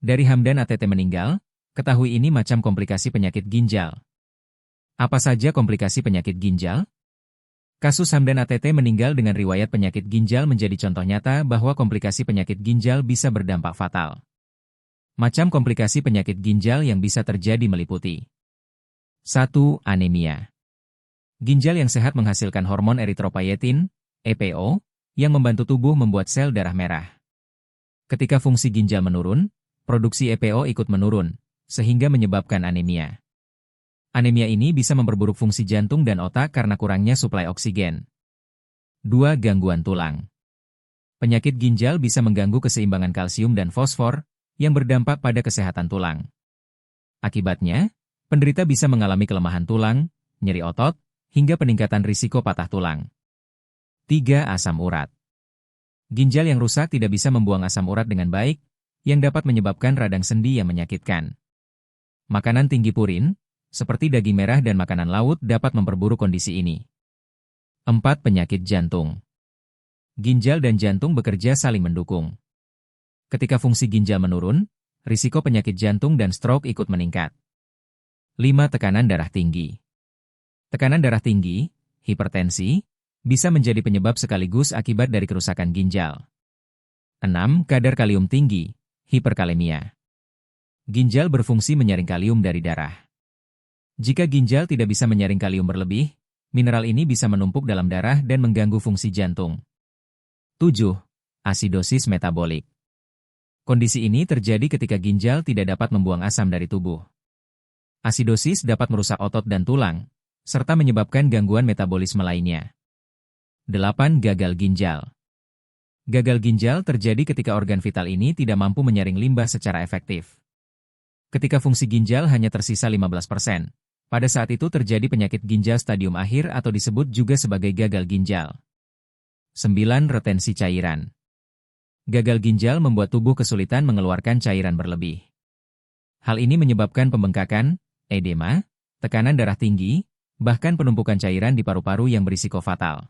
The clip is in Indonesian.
Dari Hamdan ATT meninggal, ketahui ini macam komplikasi penyakit ginjal. Apa saja komplikasi penyakit ginjal? Kasus Hamdan ATT meninggal dengan riwayat penyakit ginjal menjadi contoh nyata bahwa komplikasi penyakit ginjal bisa berdampak fatal. Macam komplikasi penyakit ginjal yang bisa terjadi meliputi 1. Anemia. Ginjal yang sehat menghasilkan hormon eritropoietin, EPO, yang membantu tubuh membuat sel darah merah. Ketika fungsi ginjal menurun, produksi EPO ikut menurun, sehingga menyebabkan anemia. Anemia ini bisa memperburuk fungsi jantung dan otak karena kurangnya suplai oksigen. 2. Gangguan tulang. Penyakit ginjal bisa mengganggu keseimbangan kalsium dan fosfor, yang berdampak pada kesehatan tulang. Akibatnya, penderita bisa mengalami kelemahan tulang, nyeri otot, hingga peningkatan risiko patah tulang. 3. Asam urat. Ginjal yang rusak tidak bisa membuang asam urat dengan baik, yang dapat menyebabkan radang sendi yang menyakitkan. Makanan tinggi purin, seperti daging merah dan makanan laut dapat memperburuk kondisi ini. 4. Penyakit jantung. Ginjal dan jantung bekerja saling mendukung. Ketika fungsi ginjal menurun, risiko penyakit jantung dan stroke ikut meningkat. 5. Tekanan darah tinggi. Tekanan darah tinggi, hipertensi, bisa menjadi penyebab sekaligus akibat dari kerusakan ginjal. 6. Kadar kalium tinggi, hiperkalemia. Ginjal berfungsi menyaring kalium dari darah. Jika ginjal tidak bisa menyaring kalium berlebih, mineral ini bisa menumpuk dalam darah dan mengganggu fungsi jantung. 7. Asidosis metabolik. Kondisi ini terjadi ketika ginjal tidak dapat membuang asam dari tubuh. Asidosis dapat merusak otot dan tulang, serta menyebabkan gangguan metabolisme lainnya. 8. Gagal ginjal. Gagal ginjal terjadi ketika organ vital ini tidak mampu menyaring limbah secara efektif. Ketika fungsi ginjal hanya tersisa 15%, pada saat itu terjadi penyakit ginjal stadium akhir atau disebut juga sebagai gagal ginjal. 9. Retensi cairan. Gagal ginjal membuat tubuh kesulitan mengeluarkan cairan berlebih. Hal ini menyebabkan pembengkakan, edema, tekanan darah tinggi, bahkan penumpukan cairan di paru-paru yang berisiko fatal.